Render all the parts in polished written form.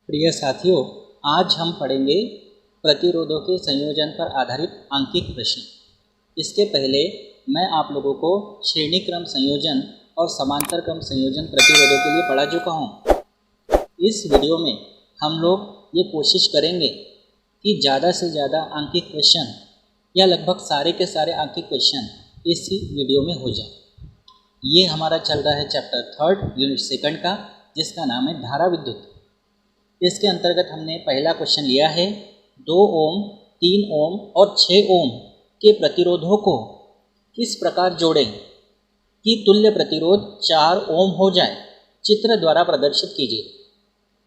प्रिय साथियों, आज हम पढ़ेंगे प्रतिरोधों के संयोजन पर आधारित आंकिक प्रश्न। इसके पहले मैं आप लोगों को श्रेणी क्रम संयोजन और समांतर क्रम संयोजन प्रतिरोधों के लिए पढ़ा चुका हूँ। इस वीडियो में हम लोग ये कोशिश करेंगे कि ज़्यादा से ज़्यादा आंकिक क्वेश्चन या लगभग सारे के सारे आंकिक क्वेश्चन इसी वीडियो में हो जाए। ये हमारा चल रहा है चैप्टर 3 यूनिट 2 का, जिसका नाम है धारा विद्युत। इसके अंतर्गत हमने पहला क्वेश्चन लिया है 2 ओम, 3 ओम और 6 ओम के प्रतिरोधों को किस प्रकार जोड़ें कि तुल्य प्रतिरोध 4 ओम हो जाए। चित्र द्वारा प्रदर्शित कीजिए।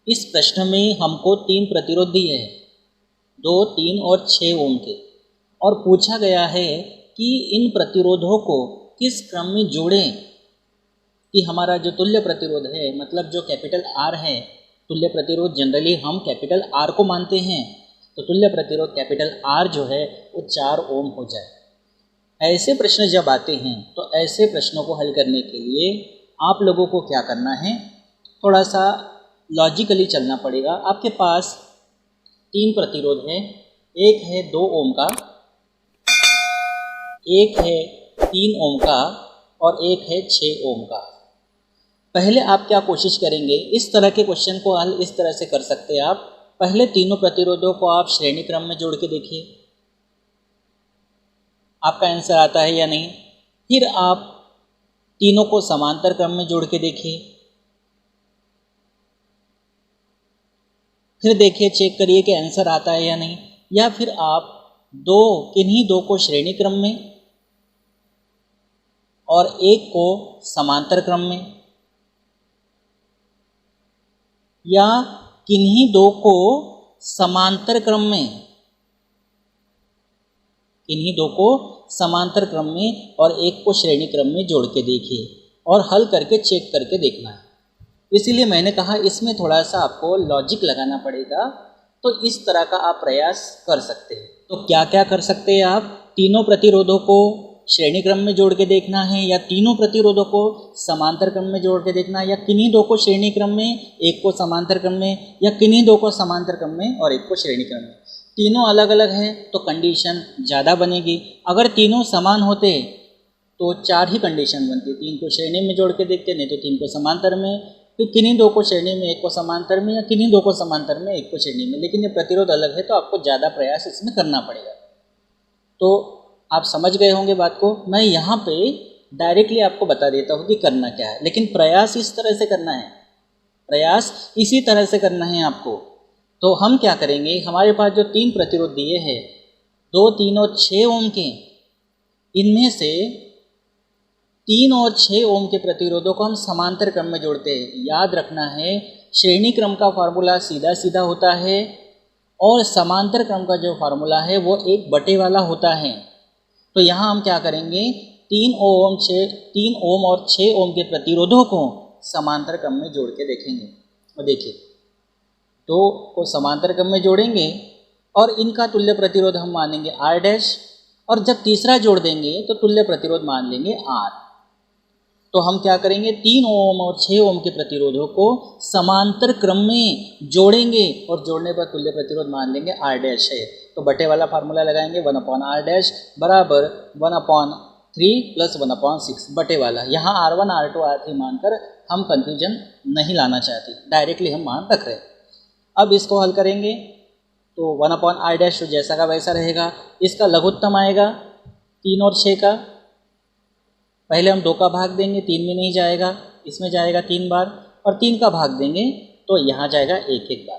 इस प्रश्न में हमको 3 प्रतिरोध दिए हैं, 2, 3 और 6 ओम के, और पूछा गया है कि इन प्रतिरोधों को किस क्रम में जोड़ें कि हमारा जो तुल्य प्रतिरोध है, मतलब जो कैपिटल R है, तुल्य प्रतिरोध जनरली हम कैपिटल R को मानते हैं, तो तुल्य प्रतिरोध कैपिटल R जो है वो 4 ओम हो जाए। ऐसे प्रश्न जब आते हैं तो ऐसे प्रश्नों को हल करने के लिए आप लोगों को क्या करना है, थोड़ा सा लॉजिकली चलना पड़ेगा। आपके पास 3 प्रतिरोध है, एक है 2 ओम का, एक है 3 ओम का और एक है 6 ओम का। पहले आप क्या कोशिश करेंगे, इस तरह के क्वेश्चन को हल इस तरह से कर सकते हैं आप। पहले तीनों प्रतिरोधों को आप श्रेणी क्रम में जोड़ के देखिए, आपका आंसर आता है या नहीं। फिर आप तीनों को समांतर क्रम में जोड़ के देखिए, फिर देखिए, चेक करिए कि आंसर आता है या नहीं। या फिर आप किन्हीं दो को श्रेणी क्रम में और एक को समांतर क्रम में, या किन्हीं दो को समांतर क्रम में, किन्हीं दो को समांतर क्रम में और एक को श्रेणी क्रम में जोड़ के देखिए और हल करके चेक करके देखना है। इसीलिए मैंने कहा इसमें थोड़ा सा आपको लॉजिक लगाना पड़ेगा, तो इस तरह का आप प्रयास कर सकते हैं। तो क्या क्या कर सकते हैं आप, तीनों प्रतिरोधों को श्रेणी क्रम में जोड़ के देखना है, या तीनों प्रतिरोधों को समांतर क्रम में जोड़ के देखना है, या किन्हीं दो को श्रेणी क्रम में, एक को समांतर क्रम में, या किन्हीं दो को समांतर क्रम में और एक को श्रेणी क्रम में। तीनों अलग अलग है तो कंडीशन ज़्यादा बनेगी। अगर तीनों समान होते तो 4 ही कंडीशन बनती, 3 को श्रेणी में जोड़ के देखते, नहीं तो 3 को समांतर में, फिर किन्हीं दो को श्रेणी में, एक को समांतर में, या किन्हीं दो को समांतर में, एक को श्रेणी में। लेकिन ये प्रतिरोध अलग है तो आपको ज़्यादा प्रयास इसमें करना पड़ेगा। तो आप समझ गए होंगे बात को। मैं यहाँ पे डायरेक्टली आपको बता देता हूँ कि करना क्या है, लेकिन प्रयास इस तरह से करना है, प्रयास इसी तरह से करना है आपको। तो हम क्या करेंगे, हमारे पास जो 3 प्रतिरोध दिए हैं 2, 3 और 6 ओम के, इनमें से 3 और 6 ओम के प्रतिरोधों को हम समांतर क्रम में जोड़ते हैं। याद रखना है, श्रेणी क्रम का फार्मूला सीधा सीधा होता है और समांतर क्रम का जो फार्मूला है वो 1/, वाला होता है। तो यहाँ हम क्या करेंगे, 3 ओम और 6 ओम के प्रतिरोधों को समांतर क्रम में जोड़ के देखेंगे। और देखिए, 2 को समांतर क्रम में जोड़ेंगे और इनका तुल्य प्रतिरोध हम मानेंगे R', और जब तीसरा जोड़ देंगे तो तुल्य प्रतिरोध मान लेंगे R। तो हम क्या करेंगे, 3 ओम और 6 ओम के प्रतिरोधों को समांतर क्रम में जोड़ेंगे और जोड़ने पर तुल्य प्रतिरोध मान लेंगे R' है। तो बटे वाला फार्मूला लगाएंगे, 1/R' बराबर 1/3 + 1/6 बटे वाला। यहाँ R1, R2, R3 मानकर हम कंफ्यूजन नहीं लाना चाहते, डायरेक्टली हम मान रख रहे हैं। अब इसको हल करेंगे तो 1/R' तो जैसा का वैसा रहेगा। इसका लघुत्तम आएगा 3 और 6 का। पहले हम 2 का भाग देंगे, 3 में नहीं जाएगा, इसमें जाएगा 3 बार, और 3 का भाग देंगे तो यहाँ जाएगा 1 बार।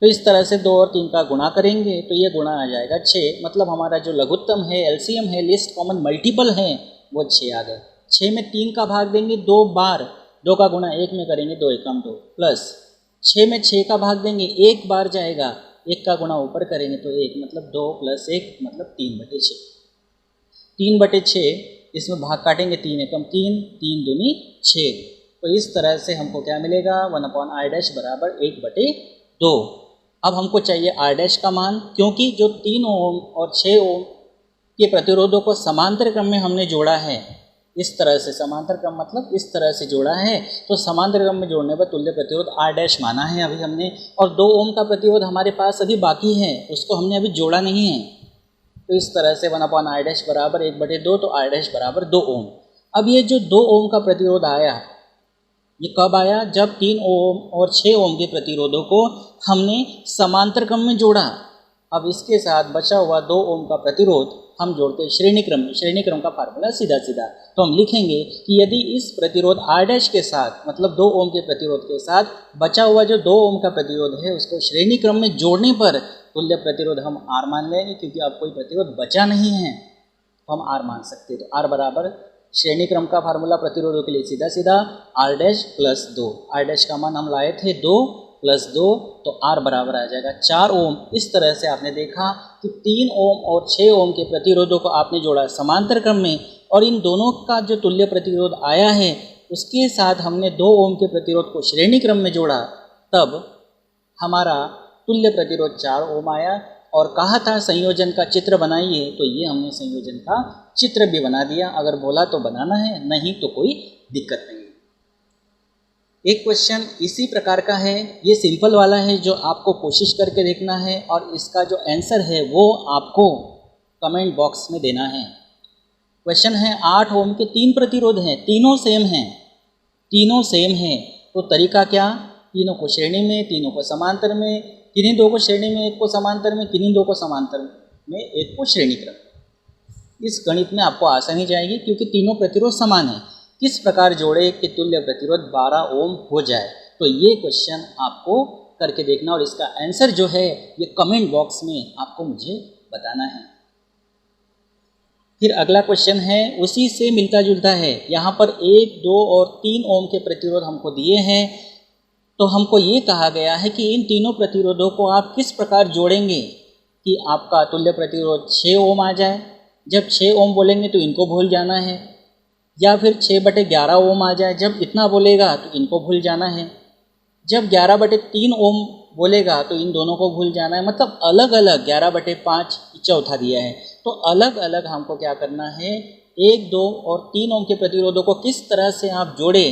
तो इस तरह से 2 और 3 का गुणा करेंगे तो ये गुणा आ जाएगा 6। मतलब हमारा जो लघुत्तम है, एलसीएम है, लीस्ट कॉमन मल्टीपल है, वो 6 आ गए। 6 में 3 का भाग देंगे 2 बार, 2 का गुणा 1 में करेंगे, 2 एकम 2, प्लस 6 में 6 का भाग देंगे 1 बार जाएगा, 1 का गुणा ऊपर करेंगे तो 1, मतलब 2 + 1 मतलब 3/6। 3/6 इसमें भाग काटेंगे, 3 एकम 3, 3 दूनी 6। तो इस तरह से हमको क्या मिलेगा, 1/R' बराबर 1/2। अब हमको चाहिए R' का मान, क्योंकि जो 3 ओम और 6 ओम के प्रतिरोधों को समांतर क्रम में हमने जोड़ा है इस तरह से समांतर क्रम मतलब इस तरह से जोड़ा है, तो समांतर क्रम में जोड़ने पर तुल्य प्रतिरोध R डैश माना है अभी हमने, और 2 ओम का प्रतिरोध हमारे पास अभी बाकी है, उसको हमने अभी जोड़ा नहीं है। तो इस तरह से 1/R डैश बराबर 1/2, तो R डैश बराबर 2 ओम। अब ये जो 2 ओम का प्रतिरोध आया, ये कब आया? जब 3 ओम और 6 ओम के प्रतिरोधों को हमने समांतर क्रम में जोड़ा। अब इसके साथ बचा हुआ 2 ओम का प्रतिरोध हम जोड़ते हैं श्रेणी क्रम में। श्रेणी क्रम का फार्मूला सीधा सीधा तो हम लिखेंगे कि यदि इस प्रतिरोध R डैश के साथ मतलब 2 ओम के प्रतिरोध के साथ बचा हुआ जो 2 ओम का प्रतिरोध है उसको श्रेणी क्रम में जोड़ने पर तुल्य प्रतिरोध हम R मान लेंगे, क्योंकि अब कोई प्रतिरोध बचा नहीं है तो हम R मान सकते हैं। तो R बराबर श्रेणी क्रम का फार्मूला प्रतिरोधों के लिए सीधा सीधा R dash plus 2। R dash का मान हम लाए थे 2 प्लस 2, तो R बराबर आ जाएगा 4 ओम। इस तरह से आपने देखा कि 3 ओम और 6 ओम के प्रतिरोधों को आपने जोड़ा समांतर क्रम में, और इन दोनों का जो तुल्य प्रतिरोध आया है उसके साथ हमने 2 ओम के प्रतिरोध को श्रेणी क्रम में जोड़ा, तब हमारा तुल्य प्रतिरोध 4 ओम आया। और कहा था संयोजन का चित्र बनाइए, तो ये हमने संयोजन का चित्र भी बना दिया। अगर बोला तो बनाना है, नहीं तो कोई दिक्कत नहीं। एक क्वेश्चन इसी प्रकार का है, ये सिंपल वाला है जो आपको कोशिश करके देखना है, और इसका जो आंसर है वो आपको कमेंट बॉक्स में देना है। क्वेश्चन है 8 ओम के 3 प्रतिरोध हैं, तीनों सेम हैं, तीनों सेम हैं, तो तरीका क्या? तीनों को श्रेणी में, तीनों को समांतर में, किन्हीं 2 को श्रेणी में, 1 को समांतर में, किन्हीं 2 को समांतर में, 1 को श्रेणी क्रम। इस गणित में आपको आसानी जाएगी क्योंकि तीनों प्रतिरोध समान है। किस प्रकार जोड़े कि तुल्य प्रतिरोध 12 ओम हो जाए, तो ये क्वेश्चन आपको करके देखना, और इसका आंसर जो है ये कमेंट बॉक्स में आपको मुझे बताना है। फिर अगला क्वेश्चन है उसी से मिलता जुलता है। यहाँ पर 1, 2 और 3 ओम के प्रतिरोध हमको दिए हैं, तो हमको ये कहा गया है कि इन तीनों प्रतिरोधों को आप किस प्रकार जोड़ेंगे कि आपका तुल्य प्रतिरोध 6 ओम आ जाए। जब 6 ओम बोलेंगे तो इनको भूल जाना है, या फिर 6/11 ओम आ जाए, जब इतना बोलेगा तो इनको भूल जाना है। जब 11/3 ओम बोलेगा तो इन दोनों को भूल जाना है। मतलब अलग अलग 11/5 चौथा दिया है, तो अलग अलग हमको क्या करना है, 1, 2 और 3 ओम के प्रतिरोधों को किस तरह से आप जोड़े।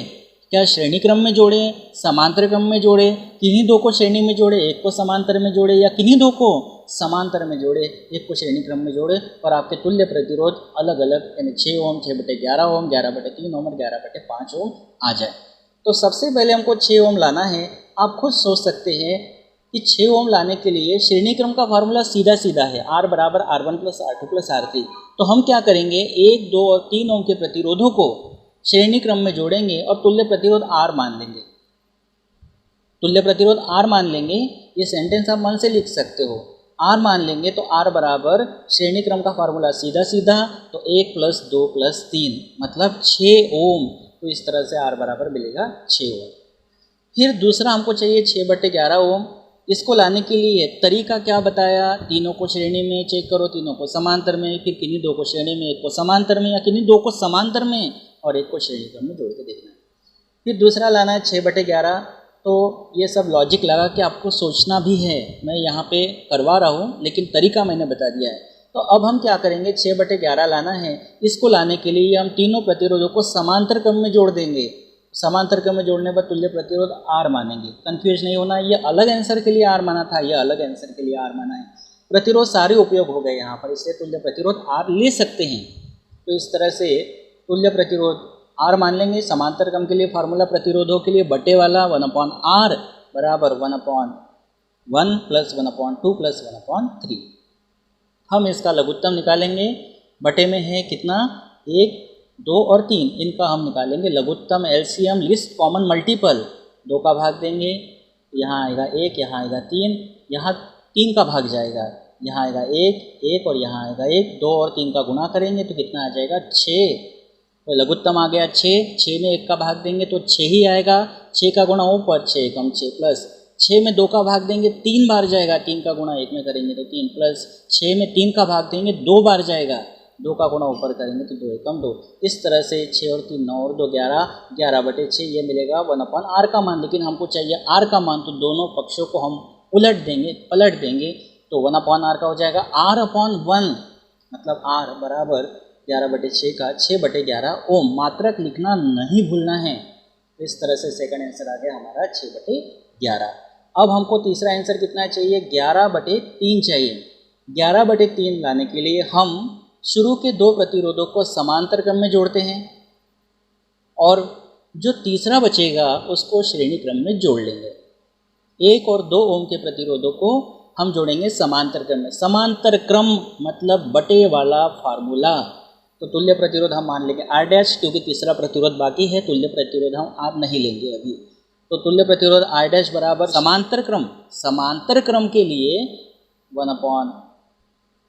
क्या श्रेणी क्रम में जोड़े, समांतर क्रम में जोड़े, किन्हीं 2 को श्रेणी में जोड़े, 1 को समांतर में जोड़े, या किन्हीं 2 को समांतर में जोड़े, 1 को श्रेणी क्रम में जोड़े, और आपके तुल्य प्रतिरोध अलग अलग यानी 6 ओम, 6/11 ओम, 11/3 ओम और 11/5 ओम आ जाए। तो सबसे पहले हमको 6 ओम लाना है। आप खुद सोच सकते हैं कि 6 ओम लाने के लिए श्रेणी क्रम का फार्मूला सीधा सीधा है, R बराबर R1 + R2 + R3। तो हम क्या करेंगे, 1, 2 और 3 ओम के प्रतिरोधों को श्रेणी क्रम में जोड़ेंगे और तुल्य प्रतिरोध R मान लेंगे। तुल्य प्रतिरोध R मान लेंगे, ये सेंटेंस आप मन से लिख सकते हो। R मान लेंगे तो R बराबर श्रेणी क्रम का फार्मूला सीधा सीधा, तो 1 + 2 + 3 मतलब 6 ओम। तो इस तरह से R बराबर मिलेगा 6 ओम। फिर दूसरा हमको चाहिए 6/11 ओम। इसको लाने के लिए तरीका क्या बताया, तीनों को श्रेणी में चेक करो, तीनों को समांतर में, फिर किन्हीं 2 को श्रेणी में, 1 को समांतर में, या किन्हीं 2 को समांतर में और 1 को श्रेणी क्रम में जोड़ के देखना है। फिर दूसरा लाना है 6/11। तो ये सब लॉजिक लगा के आपको सोचना भी है, मैं यहाँ पे करवा रहा हूँ लेकिन तरीका मैंने बता दिया है। तो अब हम क्या करेंगे, 6/11 लाना है। इसको लाने के लिए हम तीनों प्रतिरोधों को समांतर क्रम में जोड़ देंगे। समांतर क्रम में जोड़ने पर तुल्य प्रतिरोध R मानेंगे। कंफ्यूज नहीं होना, ये अलग आंसर के लिए R माना था, ये अलग आंसर के लिए R माना है। प्रतिरोध सारे उपयोग हो गए यहाँ पर, इसलिए तुल्य प्रतिरोध R ले सकते हैं। तो इस तरह से तुल्य प्रतिरोध R मान लेंगे। समांतर क्रम के लिए फार्मूला प्रतिरोधों के लिए बटे वाला 1/R बराबर 1/1 + 1/2 + 1/3। हम इसका लघुत्तम निकालेंगे। बटे में है कितना, 1, 2 और 3, इनका हम निकालेंगे लघुत्तम LCM लिस्ट कॉमन मल्टीपल। 2 का भाग देंगे, यहाँ आएगा 1, यहाँ आएगा 3, यहाँ 3 का भाग जाएगा, यहाँ आएगा 1, 1 और यहाँ आएगा 1। 2 और 3 का गुणा करेंगे तो कितना आ जाएगा, 6। तो लघुत्तम आ गया 6। 6 में 1 का भाग देंगे तो 6 ही आएगा। 6 का गुणा ऊपर 6 कम 6 प्लस 6 में 2 का भाग देंगे 3 बार जाएगा। 3 का गुणा 1 में करेंगे तो 3 प्लस 6 में 3 का भाग देंगे 2 बार जाएगा। 2 का गुणा ऊपर करेंगे तो 2 कम 2। इस तरह से 6 और 3 9 और 2 11, 11/6 ये मिलेगा 1/R का मान। लेकिन हमको चाहिए R का मान, तो दोनों पक्षों को हम पलट देंगे तो 1/R का हो जाएगा R/1, मतलब R बराबर 11/6 का 6/11 ओम। मात्रक लिखना नहीं भूलना है। इस तरह से सेकंड आंसर आ गया हमारा 6/11। अब हमको तीसरा आंसर कितना चाहिए? 11/3 चाहिए। 11/3 लाने के लिए हम शुरू के दो प्रतिरोधों को समांतर क्रम में जोड़ते हैं और जो तीसरा बचेगा उसको श्रेणी क्रम में जोड़ लेंगे। 1 और 2 ओम के प्रतिरोधों को हम जोड़ेंगे समांतर क्रम में। समांतर क्रम मतलब बटे वाला फार्मूला। तो तुल्य प्रतिरोध हम मान लेंगे R', क्योंकि तीसरा प्रतिरोध बाकी है। तुल्य प्रतिरोध हम आप नहीं लेंगे अभी। तो तुल्य प्रतिरोध R' बराबर समांतर क्रम। समांतर क्रम के लिए 1/1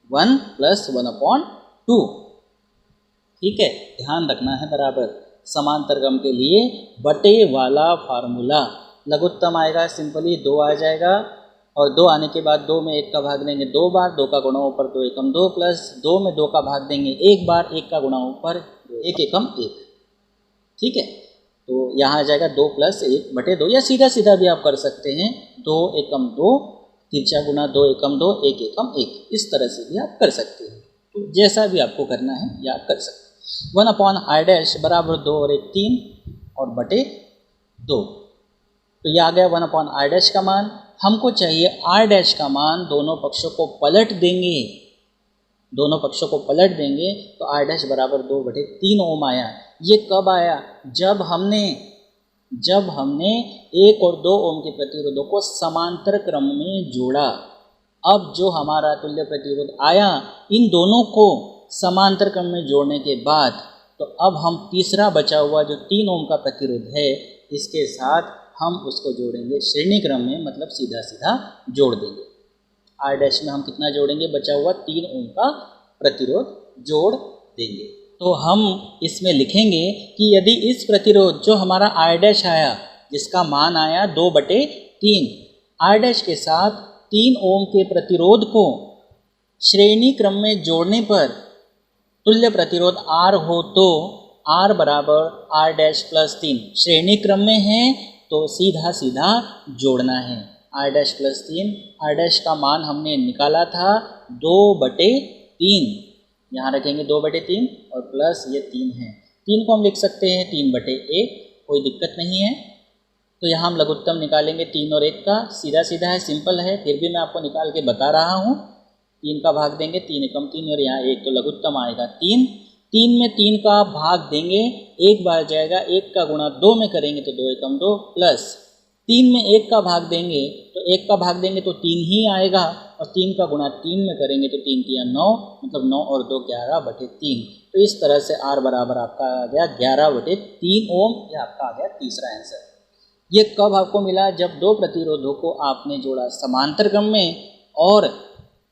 + 1/2। ठीक है, ध्यान रखना है बराबर। समांतर क्रम के लिए बटे वाला फार्मूला। लघुत्तम आएगा सिंपली 2 आ जाएगा और 2 आने के बाद 2 में 1 का भाग देंगे 2 बार, 2 का गुणा ऊपर 2 एकम 2 प्लस 2 में 2 का भाग देंगे 1 बार, 1 का गुणा ऊपर 1 एकम 1। ठीक है, तो यहाँ आ जाएगा 2 + 1/2 या सीधा सीधा भी आप कर सकते हैं 2 एकम 2 तिरछा गुणा 2 एकम 2 1 एकम 1। इस तरह से भी आप कर सकते हैं। तो जैसा भी आपको करना है या आप कर सकते हैं। 1/R' बराबर 2 और 1 3 और बटे 2। तो ये आ गया 1/R' का मान। हमको चाहिए R' का मान। दोनों पक्षों को पलट देंगे। दोनों पक्षों को पलट देंगे तो R' बराबर 2/3 ओम आया। ये कब आया? जब हमने 1 और 2 ओम के प्रतिरोधों को समांतर क्रम में जोड़ा। अब जो हमारा तुल्य प्रतिरोध आया, इन दोनों को समांतर क्रम में जोड़ने के बाद, तो अब हम तीसरा बचा हुआ जो 3 ओम का प्रतिरोध है, इसके साथ हम उसको जोड़ेंगे श्रेणी क्रम में, मतलब सीधा सीधा जोड़ देंगे। R' में हम कितना जोड़ेंगे? बचा हुआ 3 ओम का प्रतिरोध जोड़ देंगे। तो हम इसमें लिखेंगे कि यदि इस प्रतिरोध जो हमारा R' आया, जिसका मान आया 2/3, R' के साथ 3 ओम के प्रतिरोध को श्रेणी क्रम में जोड़ने पर तुल्य प्रतिरोध R हो तो R बराबर R' + 3। श्रेणी क्रम में है तो सीधा सीधा जोड़ना है। R' + 3। R' का मान हमने निकाला था 2/3। यहाँ रखेंगे 2/3 और प्लस ये 3 है। 3 को हम लिख सकते हैं 3/1, कोई दिक्कत नहीं है। तो यहाँ हम लघुत्तम निकालेंगे 3 और 1 का। सीधा सीधा है, सिंपल है, फिर भी मैं आपको निकाल के बता रहा हूँ। 3 का भाग देंगे 3 एकम 3 और यहाँ 1, तो लघुत्तम आएगा 3। 3 में 3 का भाग देंगे 1 बार जाएगा, 1 का गुणा 2 में करेंगे तो 2 एकम 2 प्लस 3 में 1 का भाग देंगे तो 1 का भाग देंगे तो 3 ही आएगा और 3 का गुणा 3 में करेंगे तो 3 × 9, मतलब 9 और 2 11/3। तो इस तरह से R बराबर आपका आ गया 11/3 ओम। यह आपका आ गया तीसरा आंसर। ये कब आपको मिला? जब दो प्रतिरोधों को आपने जोड़ा समांतर क्रम में और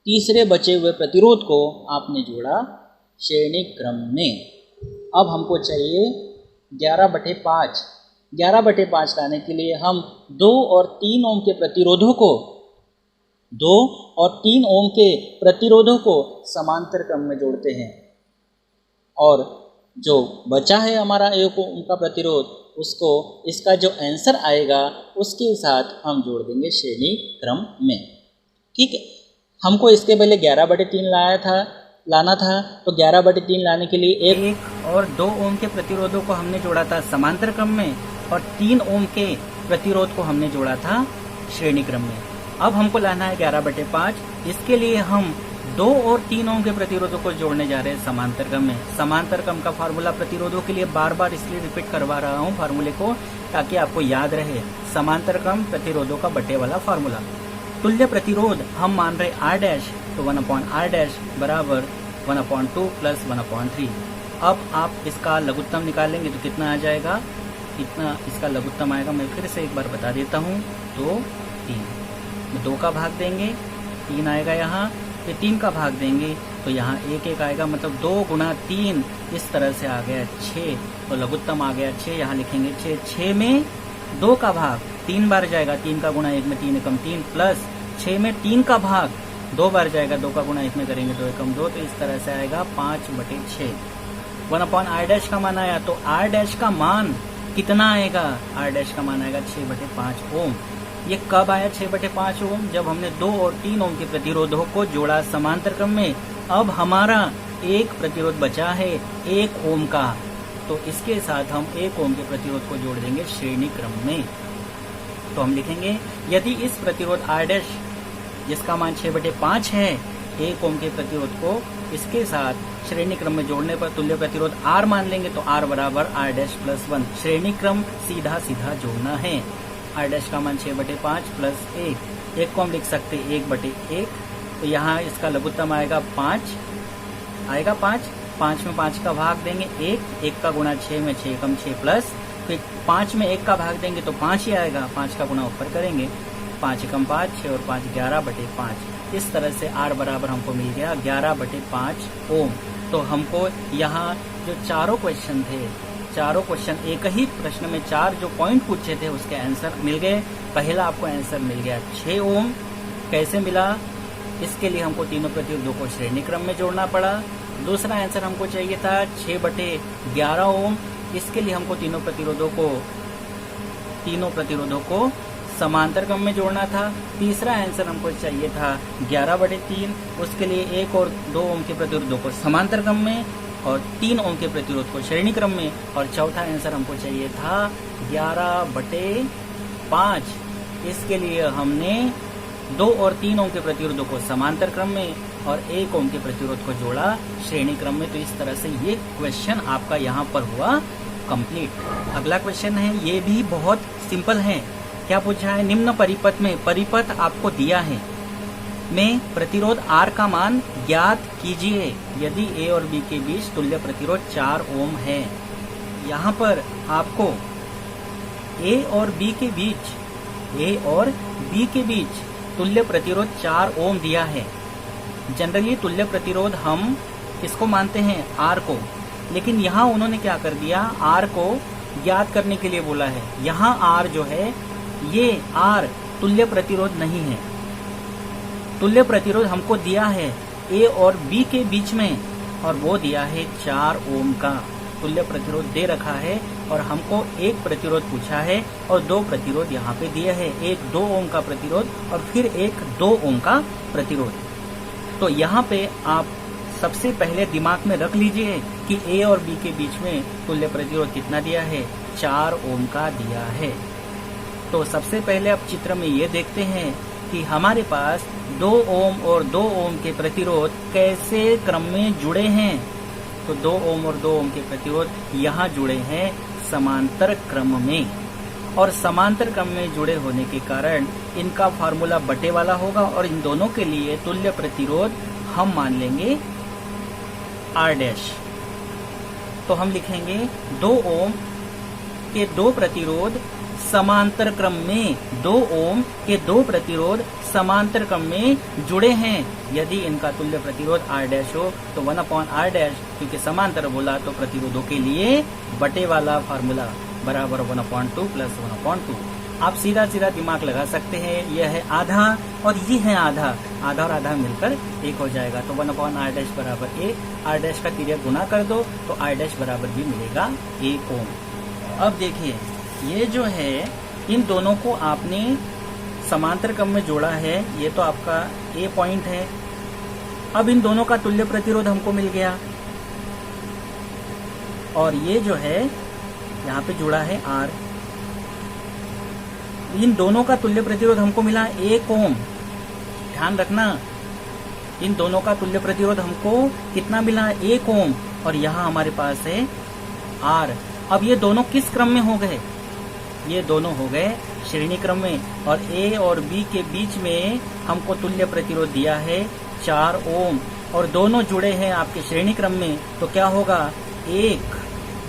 तीसरे बचे हुए प्रतिरोध को आपने जोड़ा श्रेणी क्रम में। अब हमको चाहिए 11/5। 11/5 लाने के लिए हम 2 और 3 ओम के प्रतिरोधों को 2 और 3 ओम के प्रतिरोधों को समांतर क्रम में जोड़ते हैं और जो बचा है हमारा 1 ओम का प्रतिरोध, उसको इसका जो आंसर आएगा उसके साथ हम जोड़ देंगे श्रेणी क्रम में। ठीक है, हमको इसके पहले 11/3 लाना था। तो 11/3 लाने के लिए 1 और 2 ओम के प्रतिरोधों को हमने जोड़ा था समांतर क्रम में और 3 ओम के प्रतिरोध को हमने जोड़ा था श्रेणी क्रम में। अब हमको लाना है 11/5। इसके लिए हम 2 और 3 ओम के प्रतिरोधों को जोड़ने जा रहे हैं समांतर क्रम में। समांतर क्रम का फार्मूला प्रतिरोधों के लिए बार बार इसलिए रिपीट करवा रहा हूँ फार्मूले को, ताकि आपको याद रहे। समांतर क्रम प्रतिरोधों का बटे वाला फार्मूला। तुल्य प्रतिरोध हम मान रहे R', तो 1/R' बराबर 1/2 + 1/3। अब आप इसका लघुत्तम निकालेंगे तो कितना आ जाएगा? कितना इसका लघुत्तम आएगा मैं फिर से एक बार बता देता हूँ। 2 3 2 का भाग देंगे 3 आएगा यहाँ, फिर 3 का भाग देंगे तो यहाँ 1 1 आएगा, मतलब 2 × 3 इस तरह से आ गया 6। तो लघुत्तम आ गया 6। यहाँ लिखेंगे 6। 6 में 2 का भाग 3 बार जाएगा, 3 का गुणा 1 में 3 एकम 3 प्लस 6 में 3 का भाग 2 बार जाएगा, 2 का गुणा 1 में करेंगे 2 एकम 2। तो इस तरह से आएगा 5/6। 1/R' का मान आया, तो R' का मान कितना आएगा? R' का मान आएगा 6/5 ओम। ये कब आया 6/5 ओम? जब हमने 2 और 3 ओम के प्रतिरोधों को जोड़ा समांतर क्रम में। अब हमारा एक प्रतिरोध बचा है 1 ओम का, तो इसके साथ हम 1 ओम के प्रतिरोध को जोड़ देंगे श्रेणी क्रम में। तो हम लिखेंगे यदि इस प्रतिरोध R डैश जिसका मान 6/5 है 1 ओम के प्रतिरोध को इसके साथ श्रेणी क्रम में जोड़ने पर तुल्य प्रतिरोध R मान लेंगे, तो R बराबर R डैश प्लस 1। श्रेणी क्रम सीधा सीधा जोड़ना है। R डैश का मान 6/5 प्लस 1 को हम लिख सकते 1/1, तो यहाँ इसका लघुत्तम आएगा 5 आएगा 5 में 5 का भाग देंगे 1 का गुणा 6 में 6 कम 6 प्लस, फिर 5 में 1 का भाग देंगे तो 5 ही आएगा, 5 का गुणा ऊपर करेंगे 5 कम 5 6 और 5 11/5। इस तरह से R बराबर हमको मिल गया 11/5 ओम। तो हमको यहाँ जो चारों क्वेश्चन थे, चारों क्वेश्चन एक ही प्रश्न में 4 जो पॉइंट पूछे थे उसके आंसर मिल गए। पहला आपको आंसर मिल गया 6 ओम। कैसे मिला? इसके लिए हमको तीनों प्रतिरोधों को श्रेणी क्रम में जोड़ना पड़ा। दूसरा आंसर हमको चाहिए था 6/11 ओम। इसके लिए हमको तीनों प्रतिरोधों को समांतर क्रम में जोड़ना था। तीसरा आंसर हमको चाहिए था 11/3, उसके लिए 1 और 2 ओम के प्रतिरोधों को समांतर क्रम में और 3 ओम के प्रतिरोध को श्रेणी क्रम में। और चौथा आंसर हमको चाहिए था 11/5। इसके लिए हमने 2 और 3 ओम के प्रतिरोधों को समांतर क्रम में और 1 ओम के प्रतिरोध को जोड़ा श्रेणी क्रम में। तो इस तरह से ये क्वेश्चन आपका यहाँ पर हुआ कंप्लीट। अगला क्वेश्चन है, ये भी बहुत सिंपल है। क्या पूछा है? निम्न परिपथ में परिपथ आपको दिया है में प्रतिरोध R का मान ज्ञात कीजिए यदि A और B के बीच तुल्य प्रतिरोध 4 ओम है। यहाँ पर आपको A और B के बीच तुल्य प्रतिरोध 4 ओम दिया है। जनरली तुल्य प्रतिरोध हम किसको मानते हैं? R को, लेकिन यहाँ उन्होंने क्या कर दिया, R को ज्ञात करने के लिए बोला है। यहाँ R जो है ये R तुल्य प्रतिरोध नहीं है। तुल्य प्रतिरोध हमको दिया है A और B के बीच में और वो दिया है 4 ओम का तुल्य प्रतिरोध दे रखा है। और हमको एक प्रतिरोध पूछा है और 2 प्रतिरोध यहाँ पे दिए हैं, एक 2 ओम का प्रतिरोध और फिर एक 2 ओम का प्रतिरोध। तो यहाँ पे आप सबसे पहले दिमाग में रख लीजिए कि A और B के बीच में तुल्य प्रतिरोध कितना दिया है? 4 ओम का दिया है। तो सबसे पहले अब चित्र में ये देखते हैं कि हमारे पास 2 ओम और 2 ओम के प्रतिरोध कैसे क्रम में जुड़े हैं। तो 2 ओम और 2 ओम के प्रतिरोध यहाँ जुड़े हैं समांतर क्रम में, और समांतर क्रम में जुड़े होने के कारण इनका फार्मूला बटे वाला होगा और इन दोनों के लिए तुल्य प्रतिरोध हम मान लेंगे R डैश। तो हम लिखेंगे 2 ओम के 2 प्रतिरोध समांतर क्रम में, 2 ओम के 2 प्रतिरोध समांतर क्रम में जुड़े हैं यदि इनका तुल्य प्रतिरोध R डैश हो। तो 1/R डैश, क्योंकि समांतर बोला तो प्रतिरोधों के लिए बटे वाला फार्मूला बराबर 1/2 प्लस 1/2। आप सीधा सीधा दिमाग लगा सकते हैं। यह है आधा और ये है आधा, आधा और आधा मिलकर 1 हो जाएगा। तो 1/R डैश बराबर 1, R डैश का तिर्यक गुना कर दो तो R डैश बराबर भी मिलेगा 1 ओम। अब देखिए ये जो है इन दोनों को आपने समांतर क्रम में जोड़ा है, ये तो आपका A पॉइंट है। अब इन दोनों का तुल्य प्रतिरोध हमको मिल गया और ये जो है यहाँ पे जुड़ा है R। इन दोनों का तुल्य प्रतिरोध हमको मिला 1 ओम। ध्यान रखना, इन दोनों का तुल्य प्रतिरोध हमको कितना मिला? 1 ओम। और यहाँ हमारे पास है R। अब ये दोनों किस क्रम में हो गए? ये दोनों हो गए श्रेणी क्रम में, और A और B के बीच में हमको तुल्य प्रतिरोध दिया है 4 ओम और दोनों जुड़े हैं आपके श्रेणी क्रम में। तो क्या होगा? 1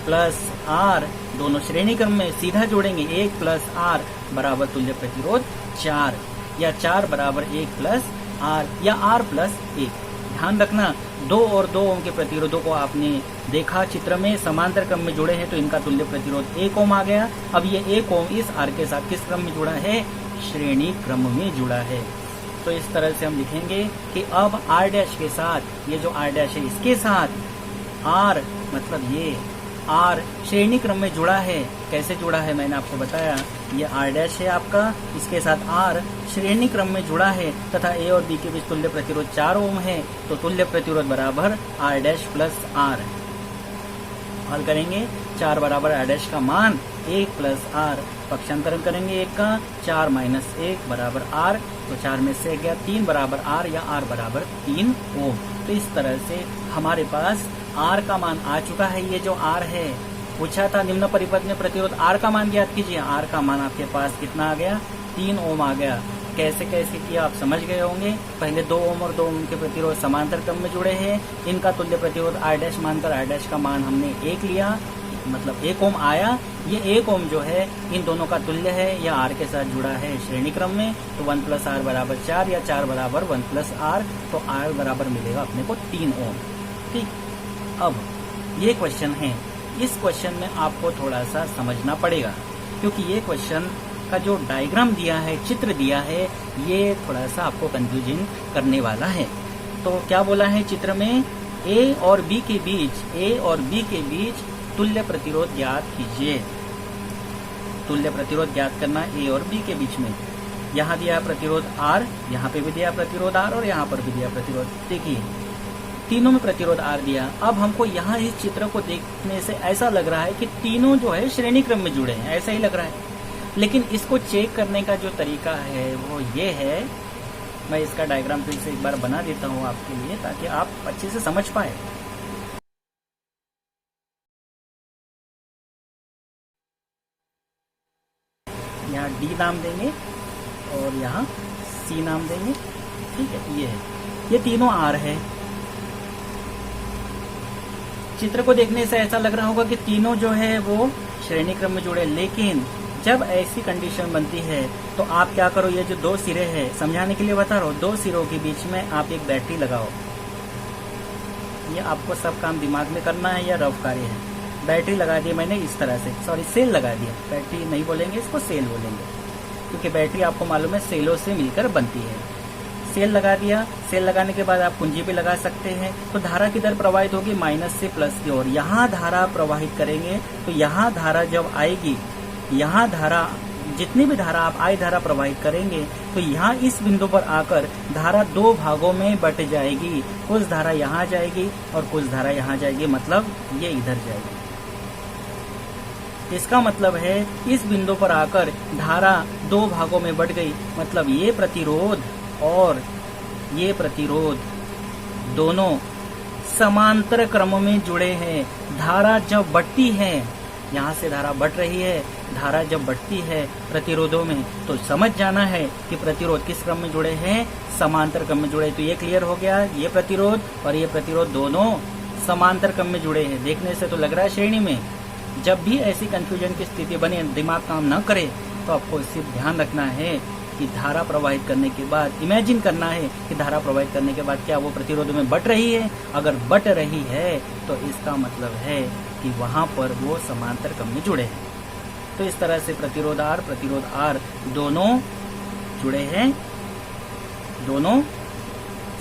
प्लस R, दोनों श्रेणी क्रम में सीधा जोड़ेंगे, 1 प्लस R बराबर तुल्य प्रतिरोध 4, या 4 बराबर 1 प्लस R या R प्लस 1। ध्यान रखना 2 और 2 ओम के प्रतिरोधों को आपने देखा चित्र में समांतर क्रम में जुड़े हैं तो इनका तुल्य प्रतिरोध 1 ओम आ गया। अब ये 1 ओम इस R के साथ किस क्रम में जुड़ा है? श्रेणी क्रम में जुड़ा है। तो इस तरह से हम लिखेंगे कि अब R डैश के साथ, ये जो R डैश है इसके साथ R, मतलब ये R श्रेणी क्रम में जुड़ा है। कैसे जुड़ा है मैंने आपको बताया, ये R डैश है आपका, इसके साथ R श्रेणी क्रम में जुड़ा है तथा A और B के बीच तुल्य प्रतिरोध 4 ओम है, तो तुल्य प्रतिरोध बराबर R डैश प्लस R। हल करेंगे, 4 बराबर R डैश का मान 1 प्लस R, पक्षांतरण करेंगे 1 का, 4 माइनस 1 बराबर R, तो 4 में से गया 3 बराबर R या R बराबर 3 ओम। तो इस तरह से हमारे पास R का मान आ चुका है। ये जो R है, पूछा था निम्न परिपथ में प्रतिरोध R का मान ज्ञात कीजिए, R का मान आपके पास कितना आ गया, 3 ओम आ गया। कैसे कैसे किया आप समझ गए होंगे। पहले 2 ओम और 2 ओम के प्रतिरोध समांतर क्रम में जुड़े हैं, इनका तुल्य प्रतिरोध R डैश मानकर R डैश का मान हमने 1 लिया, मतलब 1 ओम आया। ये 1 ओम जो है इन दोनों का तुल्य है, यह R के साथ जुड़ा है श्रेणी क्रम में, तो 1 प्लस R बराबर 4 या 4 बराबर 1 प्लस R, तो R बराबर मिलेगा अपने को 3 ओम। ठीक, अब ये क्वेश्चन है, इस क्वेश्चन में आपको थोड़ा सा समझना पड़ेगा, क्योंकि ये क्वेश्चन का जो डायग्राम दिया है, चित्र दिया है, ये थोड़ा सा आपको कंफ्यूजन करने वाला है। तो क्या बोला है चित्र में, A और B के बीच तुल्य प्रतिरोध ज्ञात कीजिए। तुल्य प्रतिरोध ज्ञात करना A और B के बीच में। यहाँ दिया प्रतिरोध R, यहाँ पे भी दिया प्रतिरोध R और यहाँ पर भी दिया प्रतिरोध। देखिए तीनों में प्रतिरोध R दिया। अब हमको यहाँ इस चित्र को देखने से ऐसा लग रहा है कि तीनों जो है श्रेणी क्रम में जुड़े हैं, ऐसा ही लग रहा है। लेकिन इसको चेक करने का जो तरीका है वो ये है, मैं इसका डायग्राम फिर से एक बार बना देता हूँ आपके लिए, ताकि आप अच्छे से समझ पाए। यहाँ D नाम देंगे और यहाँ C नाम देंगे। ठीक है, ये है, ये तीनों R है। चित्र को देखने से ऐसा लग रहा होगा कि तीनों जो है वो श्रेणी क्रम में जुड़े, लेकिन जब ऐसी कंडीशन बनती है तो आप क्या करो, ये जो 2 सिरे हैं, समझाने के लिए बता रहा हूँ, 2 सिरों के बीच में आप एक बैटरी लगाओ। ये आपको सब काम दिमाग में करना है या रफ कार्य है। बैटरी लगा दी मैंने इस तरह से, सॉरी सेल लगा दिया, बैटरी नहीं बोलेंगे इसको, सेल बोलेंगे, क्योंकि बैटरी आपको मालूम है सेलों से मिलकर बनती है। सेल लगा दिया, सेल लगाने के बाद आप कुंजी पे लगा सकते हैं। तो धारा किधर प्रवाहित होगी, माइनस से प्लस की ओर। यहाँ धारा प्रवाहित करेंगे तो यहाँ धारा जब आएगी, यहाँ धारा, जितनी भी धारा आप आई धारा प्रवाहित करेंगे तो यहाँ इस बिंदु पर आकर धारा 2 भागों में बट जाएगी। कुछ धारा यहाँ जाएगी और कुछ धारा यहाँ जाएगी, मतलब ये इधर जाएगी। इसका मतलब है इस बिंदु पर आकर धारा 2 भागों में बट गई, मतलब ये प्रतिरोध और ये प्रतिरोध दोनों समांतर क्रम में जुड़े हैं। धारा जब बढ़ती है, यहाँ से धारा बढ़ रही है, धारा जब बढ़ती है प्रतिरोधों में, तो समझ जाना है कि प्रतिरोध किस क्रम में जुड़े हैं, समांतर क्रम में जुड़े। तो ये क्लियर हो गया, ये प्रतिरोध और ये प्रतिरोध दोनों समांतर क्रम में जुड़े हैं। देखने से तो लग रहा है श्रेणी में। जब भी ऐसी कंफ्यूजन की स्थिति बने, दिमाग काम न करे, तो आपको सिर्फ ध्यान रखना है कि धारा प्रवाहित करने के बाद, इमेजिन करना है कि धारा प्रवाहित करने के बाद क्या वो प्रतिरोध में बट रही है। अगर बट रही है तो इसका मतलब है कि वहां पर वो समांतर क्रम में जुड़े हैं। तो इस तरह से प्रतिरोध R दोनों जुड़े हैं, दोनों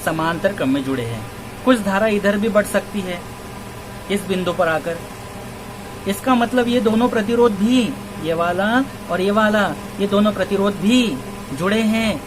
समांतर क्रम में जुड़े हैं। कुछ धारा इधर भी बढ़ सकती है इस बिंदु पर आकर। इसका मतलब ये दोनों प्रतिरोध भी, ये वाला और ये वाला, ये दोनों प्रतिरोध भी जुड़े हैं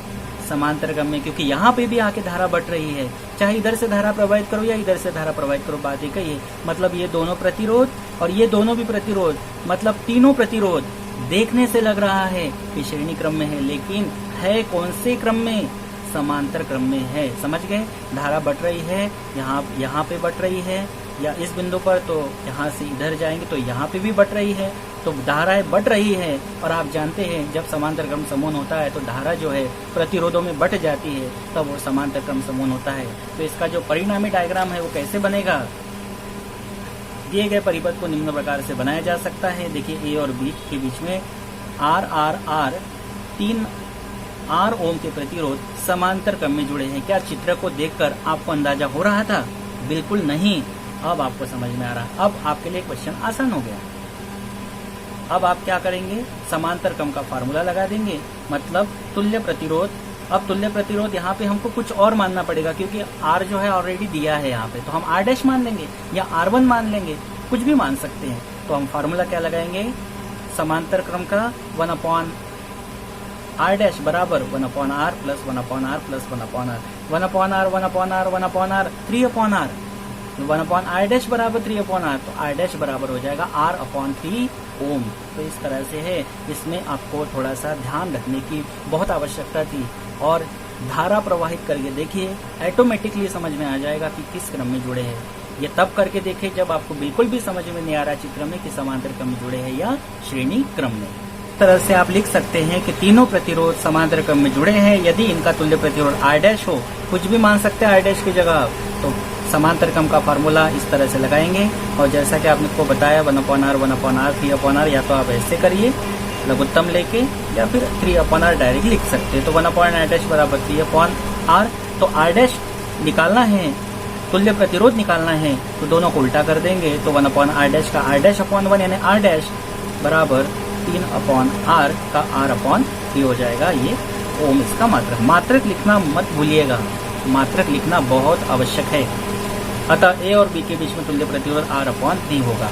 समांतर क्रम में, क्योंकि यहाँ पे भी आके धारा बढ़ रही है। चाहे इधर से धारा प्रवाहित करो या इधर से धारा प्रवाहित करो, बात एक ही है। मतलब ये दोनों प्रतिरोध और ये दोनों भी प्रतिरोध, मतलब तीनों प्रतिरोध देखने से लग रहा है कि श्रेणी क्रम में है, लेकिन है कौन से क्रम में, समांतर क्रम में है। समझ गए, धारा बढ़ रही है, यहाँ पे बढ़ रही है, या इस बिंदु पर, तो यहाँ से इधर जाएंगे तो यहाँ पे भी बढ़ रही है। तो धाराएं बढ़ रही है, और आप जानते हैं जब समांतर क्रम समूह होता है तो धारा जो है प्रतिरोधों में बढ़ जाती है, तब वो समांतर क्रम समूह होता है। तो इसका जो परिणामी डायग्राम है वो कैसे बनेगा, दिए गए परिपथ को निम्न प्रकार से बनाया जा सकता है। देखिए A और B के बीच में R 3 R ओम के प्रतिरोध समांतर क्रम में जुड़े हैं। क्या चित्र को देखकर आपको अंदाजा हो रहा था? बिल्कुल नहीं। अब आपको समझ में आ रहा। अब आपके लिए क्वेश्चन आसान हो गया। अब आप क्या करेंगे, समांतर क्रम का फार्मूला लगा देंगे, मतलब तुल्य प्रतिरोध। अब तुल्य प्रतिरोध यहाँ पे हमको कुछ और मानना पड़ेगा, क्योंकि R जो है ऑलरेडी दिया है यहाँ पे, तो हम R डैश मान लेंगे या R1 मान लेंगे, कुछ भी मान सकते हैं। तो हम फार्मूला क्या लगाएंगे, समांतर क्रम का 1/r डैश बराबर 1/r plus 1/r plus 1/r 1/r 1/r 1/r 3/r 1/r dash बराबर 3/r, तो r डैश बराबर हो जाएगा r/3 ओम। तो इस तरह से है। इसमें आपको थोड़ा सा ध्यान रखने की बहुत आवश्यकता थी और धारा प्रवाहित करके देखिए, ऑटोमेटिकली समझ में आ जाएगा कि किस क्रम में जुड़े हैं। ये तब करके देखिए जब आपको बिल्कुल भी समझ में नहीं आ रहा चित्र में कि समांतर क्रम में जुड़े हैं या श्रेणी क्रम में। इस तरह से आप लिख सकते हैं कि तीनों प्रतिरोध समांतर क्रम में जुड़े हैं यदि इनका तुल्य प्रतिरोध r डैश हो, कुछ भी मान सकते हैं r डैश की जगह, तो समांतर क्रम का फार्मूला इस तरह से लगाएंगे। और जैसा कि आपने को बताया 1/r 1/r 3/r, या तो आप ऐसे करिए लघुत्तम लेके या फिर 3/r डायरेक्ट लिख सकते हैं। तो 1/r डैश बराबर 3/r, तो r डैश निकालना है, तुल्य प्रतिरोध निकालना है, तो दोनों को उल्टा कर देंगे। तो 1/r डैश का r डैश अपॉन 1 यानी r डैश बराबर 3/r का r/3 हो जाएगा। ये ओम इसका मात्रक। मात्रक लिखना मत भूलिएगा, मात्रक लिखना बहुत आवश्यक है। अतः ए और बी के बीच में तुल्य प्रतिरोध r/3 होगा।